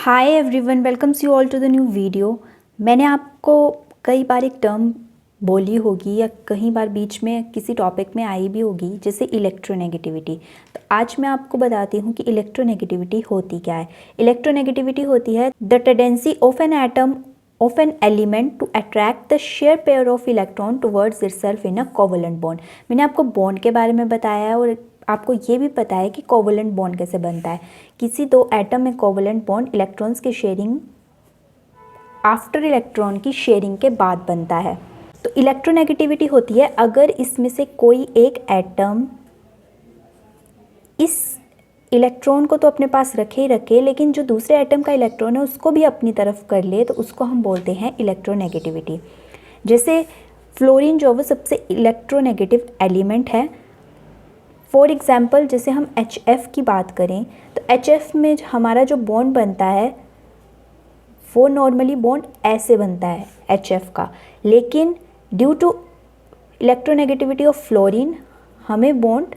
Hi everyone, welcomes you all to the new video. मैंने आपको कई बार एक टर्म बोली होगी या कई बार बीच में किसी टॉपिक में आई भी होगी, जैसे इलेक्ट्रोनेगेटिविटी। तो आज मैं आपको बताती हूँ कि इलेक्ट्रोनेगेटिविटी होती क्या है। इलेक्ट्रोनेगेटिविटी होती है the tendency of an atom of an element to attract the share pair of electron towards itself in a covalent bond. मैंने आपको बॉन्ड के बारे में बताया है और आपको ये भी पता है कि कोवेलेंट बॉन्ड कैसे बनता है। किसी दो एटम में कोवेलेंट बॉन्ड इलेक्ट्रॉन्स की शेयरिंग आफ्टर इलेक्ट्रॉन की शेयरिंग के बाद बनता है। तो इलेक्ट्रोनेगेटिविटी होती है अगर इसमें से कोई एक एटम इस इलेक्ट्रॉन को तो अपने पास रखे ही रखे, लेकिन जो दूसरे एटम का इलेक्ट्रॉन है उसको भी अपनी तरफ कर ले, तो उसको हम बोलते हैं इलेक्ट्रोनेगेटिविटी। जैसे फ्लोरीन जो वो सबसे इलेक्ट्रोनेगेटिव एलिमेंट है। फॉर एग्ज़ाम्पल जैसे हम HF की बात करें तो HF में हमारा जो बॉन्ड बनता है वो नॉर्मली बॉन्ड ऐसे बनता है HF का, लेकिन due to electronegativity of fluorine हमें बॉन्ड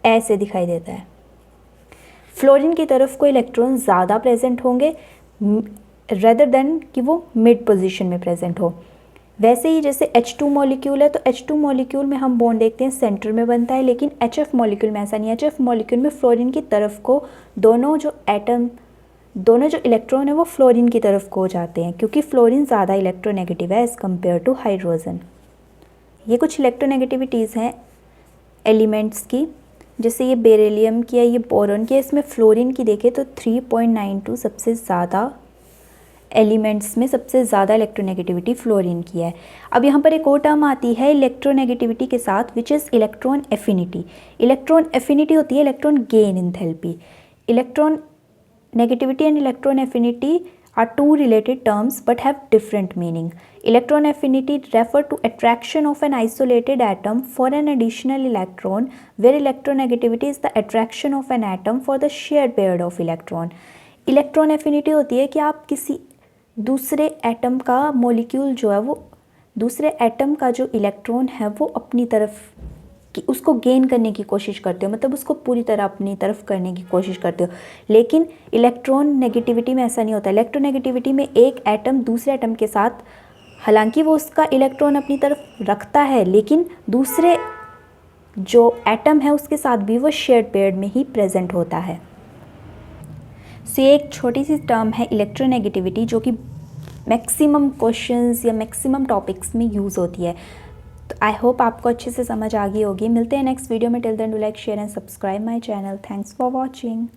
ऐसे दिखाई देता है। फ्लोरीन की तरफ को इलेक्ट्रॉन ज़्यादा प्रेजेंट होंगे रेदर देन कि वो मिड पोजीशन में प्रेजेंट हो। वैसे ही जैसे H2 मॉलिक्यूल है तो H2 मॉलिक्यूल में हम बॉन्ड देखते हैं सेंटर में बनता है, लेकिन HF मॉलिक्यूल में ऐसा नहीं है। HF मॉलिक्यूल में फ्लोरीन की तरफ को दोनों जो इलेक्ट्रॉन है वो फ्लोरीन की तरफ को हो जाते हैं, क्योंकि फ्लोरीन ज़्यादा इलेक्ट्रोनेगेटिव है एज़ कम्पेयर टू हाइड्रोजन। ये कुछ इलेक्ट्रोनेगेटिविटीज़ हैं एलिमेंट्स की, जैसे ये बेरिलियम की है, ये बोरॉन की है। इसमें फ्लोरीन की देखें तो 3.92 सबसे ज़्यादा एलिमेंट्स में सबसे ज़्यादा इलेक्ट्रोनेगेटिविटी फ्लोरीन की है। अब यहाँ पर एक और टर्म आती है इलेक्ट्रोनेगेटिविटी के साथ, which is electron affinity. Electron affinity होती है electron gain enthalpy. Electron negativity and electron affinity are two related terms but have different meaning. Electron affinity refer to attraction of an isolated atom for an additional electron, where electronegativity is the attraction of an atom for the shared pair of electron. Electron affinity होती है कि आप किसी दूसरे atom का molecule जो है वो दूसरे एटम का जो इलेक्ट्रॉन है वो अपनी तरफ कि उसको गेन करने की कोशिश करते हो, मतलब उसको पूरी तरह अपनी तरफ करने की कोशिश करते हो। लेकिन इलेक्ट्रॉन नेगेटिविटी में ऐसा नहीं होता। इलेक्ट्रोनेगेटिविटी में एक एटम दूसरे एटम के साथ, हालांकि वो उसका इलेक्ट्रॉन अपनी तरफ रखता है, लेकिन दूसरे जो एटम है उसके साथ भी वो शेयर्ड पेयर में ही प्रेजेंट होता है। सो ये एक छोटी सी टर्म है इलेक्ट्रोनेगेटिविटी, जो कि मैक्सिमम क्वेश्चंस या मैक्सिमम टॉपिक्स में यूज़ होती है। तो आई होप आपको अच्छे से समझ आ गई होगी। मिलते हैं नेक्स्ट वीडियो में। Till then do like, share and subscribe my channel. Thanks for watching.